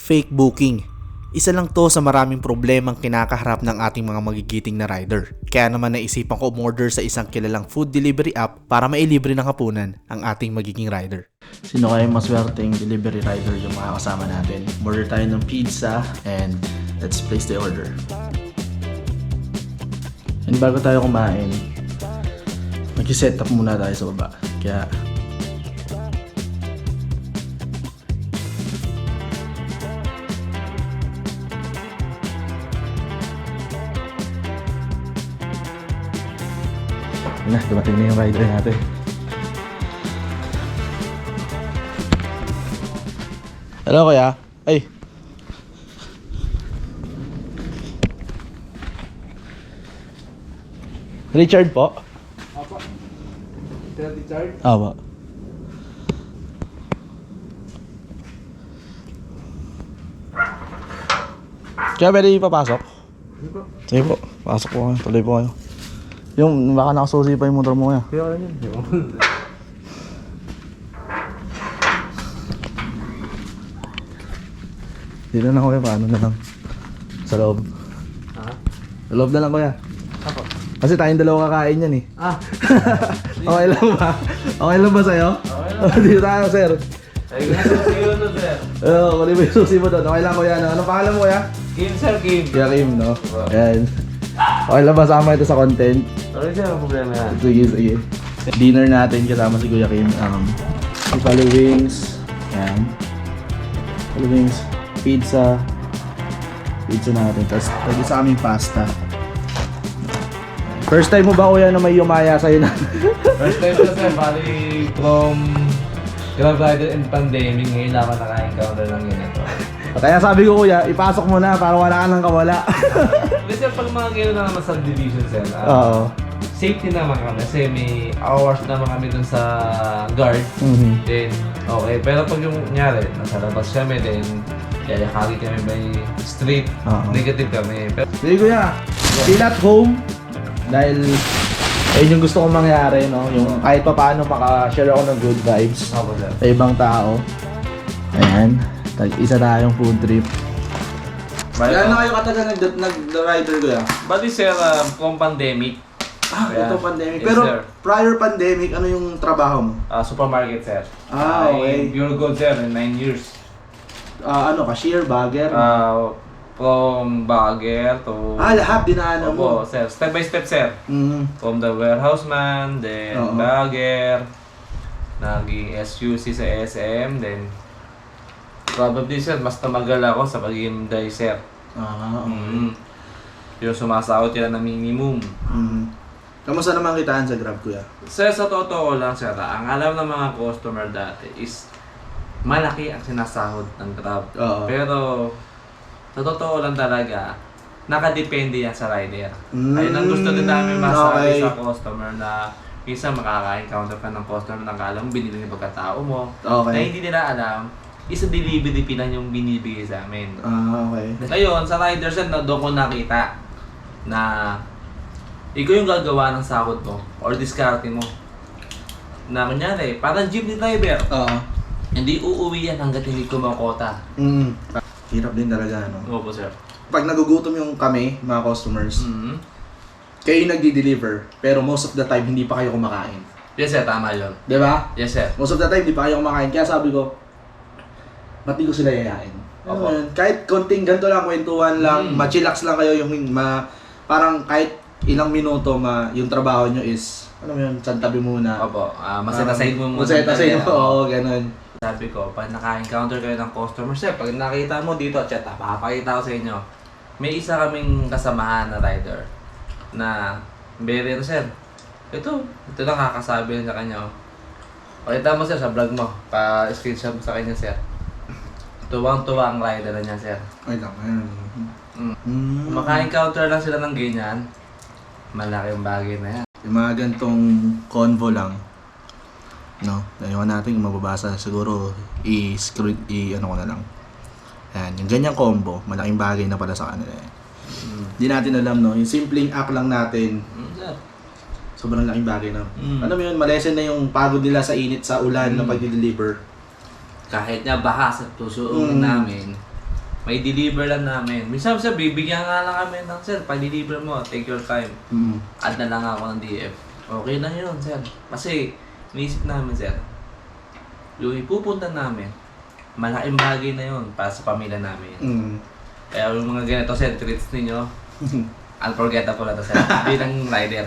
Fake booking. Isa lang to sa maraming problemang kinakaharap ng ating mga magigiting na rider. Kaya naman naisipan ko umorder sa isang kilalang food delivery app para mailibre ng hapunan ang ating magiging rider. Sino kaya maswerteng delivery rider yung makakasama natin? Order tayo ng pizza and let's place the order. And bago tayo kumain, mag-set up muna tayo sa baba. Kaya na, dumating na yung rider natin. Hello kuya. Ay. Richard po? Apa. Richard? Apo. Kaya pwede papasok? Sige po. Pasok po kayo. Tuloy po kayo. Yung baka nakasusi pa yung motor mo kaya. Kaya ka yun. Dito na kuya, paano na lang? Sa loob. Ha? Sa loob na lang kuya. Ako. Kasi tayong dalawa kakain yan eh. Ah. Okay lang ba? Okay lang ba sa'yo? Okay lang. Dito tayo sir. Ay, ganito yun na, sir. Oo, mali mo yung susi mo doon. Okay lang kuya. Anong pangalan mo kuya? Kim, sir, Kim. Kuya Kim, no? Ayan. Okay lang ba sama ito sa content? Okay, sir, ang problema yan. Sige, sige. Dinner natin kasama si Kuya Kim. Buffalo wings. Ayan. Buffalo wings. Pizza. Pizza natin. Tapos lagi sa aming pasta. First time mo ba kuya na may yumaya sa'yo na? First time ko, sir, bali from Grab Rider and pandemic, ngayon lang ako naka-encounter ng ganito. Kaya sabi ko kuya, ipasok mo na para wala ka nang kawala. Kasi sir, pag mga gano'n na naman subdivision, sir, Oo. safety naman kami kasi may hours naman kami dun sa guard. Mhm. Then, okay. Pero pag yung kunyari, nasa labas kami, then yayakagi kami by street, Oo. negative kami. Pero, Sige kuya, feel at home. Dahil ayun yung gusto kong mangyari, no? Yung kahit pa paano maka-share ako ng good vibes ako, sir. sa ibang tao. Ayan. Isa tayong food trip. Gaano kayo katagal nag-rider kuya? Bali, sir, from pandemic. Ito pandemic. Yes, Pero sir. prior pandemic, ano yung trabaho mo? Supermarket, sir. Okay. Pure gold, sir, in 9 years. Cashier, bagger? From bagger to... Lahat dinaanan mo. Opo, sir. Step by step, sir. Mm. From the warehouse man, then Oo. bagger, naging SUC sa SM, then probably, sir, mas tamagal ako sa pagiging day, sir. Okay. Mm. Yung sumasahod sila ng minimum. Kamusta naman kitaan sa Grab kuya? Sir, sa totoo lang, sir, ang alam ng mga customer dati is malaki ang sinasahod ng Grab. Oo. Pero sa totoo lang talaga, nakadepende yan sa rider. Ayun ang gusto din namin masabi okay. sa customer na minsan makaka-encounter ka ng customer na kala mo binili ng pagkatao mo. Okay. Na hindi nila alam, isa delivery fee lang yung binibigay sa amin. Okay. Ngayon, sa rider set na doon ko nakita na ikaw yung gagawa ng sahod mo or discarding mo. Na kunyari, parang jeepney driver. Oo. Hindi uuwi yan hanggat hindi ko makota. Hirap din talaga, no? Opo, sir. Pag nagugutom yung kami, mga customers, Mm-hmm. kayo yung nagdi-deliver, pero most of the time, hindi pa kayo kumakain. Yes, sir. Tama yun. Di ba? Yes, sir. Most of the time, hindi pa kayo kumakain. Kaya sabi ko, ba't di ko sila yayain? Opo. Kahit konting ganito lang, kwentuhan lang, ma-chillax lang kayo, yung parang kahit ilang minuto, yung trabaho nyo is, ano mo yun, santabi muna. Opo. Maset aside mo muna. Maset aside mo, oo, ganun. Sabi ko, pag naka-encounter kayo ng customer, sir, pag nakita mo dito, chat, papakita ko sa inyo. May isa kaming kasamahan na rider na very sir. Ito lang kakasabi sa kanya. Pakita mo, sir, sa vlog mo. Pa-screenshot mo sa kanya, sir. Tuwang-tuwa ang rider na niya, sir. Ay lang, ayun. Kung maka-encounter lang sila ng ganyan, malaking bagay na yan. Yung mga gantong convo lang, no? Ayaw natin yung mababasa, siguro ano ko na lang. Ayan, yung ganyang combo, malaking bagay na pala sa kanila. Hindi natin alam, no? Yung simpleng act lang natin, Sir. sobrang laking bagay na. Ano mo yun, malesen na yung pagod nila sa init, sa ulan, na pag-deliver. Kahit nga baha sa tusuin namin, may deliver lang namin. Minsan sir, bibigyan nga lang kami ng sir, pag-deliver mo, take your time. Add na lang ako ng DF. Okay lang yun, sir. Kasi, naisip namin, sir, yung ipupunta namin, malaking bagay na yun para sa pamilya namin. Kaya yung mga ganito, sir, treats ninyo, unforgettable na to, sir. Bilang rider.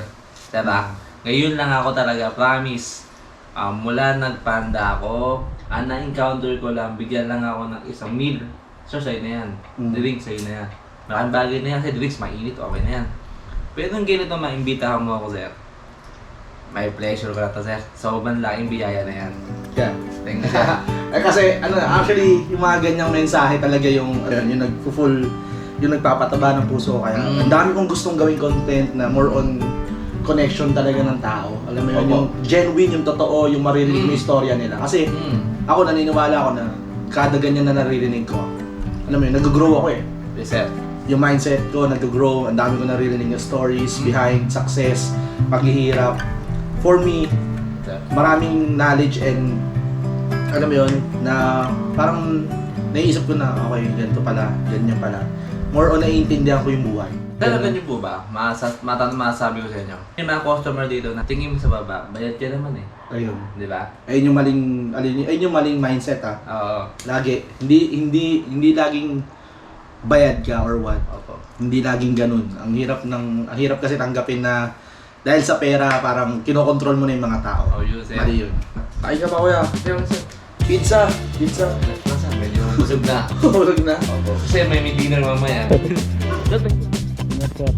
Diba? Ngayon lang ako talaga, promise. Mula nagpanda ako, na-encounter ko lang, bigyan lang ako ng isang meal. Sir, sa'yo na yan. Drinks, sa'yo na yan. Malaking bagay na yan, kasi drinks, mainit, okay na yan. Pero nung ganito, maimbitahan mo ako, sir. May pleasure ko na to, sir. Sobrang laking biyaya na yan. Yeah. Thank you, sir. Kasi actually, yung mga ganyang mensahe talaga yung nag-full, yung nagpapataba ng puso ko. Kaya ang dami kong gustong gawing content na more on connection talaga ng tao. Alam mo yun, Opo. yung genuine, yung totoo, yung maririnig mo yung istorya nila. Kasi ako naniniwala ako na kada ganyan na naririnig ko, alam mo yun, nag-grow ako eh. Yes, sir. Yung mindset ko nag-grow, ang dami ko naririnig yung stories behind success, paghihirap. For me, Sir. maraming knowledge and alam mo yun, na parang naiisip ko na okay, ganito pala, ganyan pala. More on naiintindihan ko yung buhay. Talaga niyo po ba? Masasabi ko sa inyo. Yung mga customer dito na tingin mo sa baba, bayad ka naman eh. Ayun. Di ba? Ayun yung maling mindset ah. Oo. Lagi, hindi laging bayad ka or what. Opo. Hindi laging ganun. Ang hirap kasi tanggapin na dahil sa pera parang kinokontrol mo na yung mga tao. Oh, yun, sir. Mali yun. Kain ka pa kuya. Sir, sir. Pizza. Nasa, medyo busog na. Hulog na. Opo. Kasi may dinner mamaya. Ingat, sir.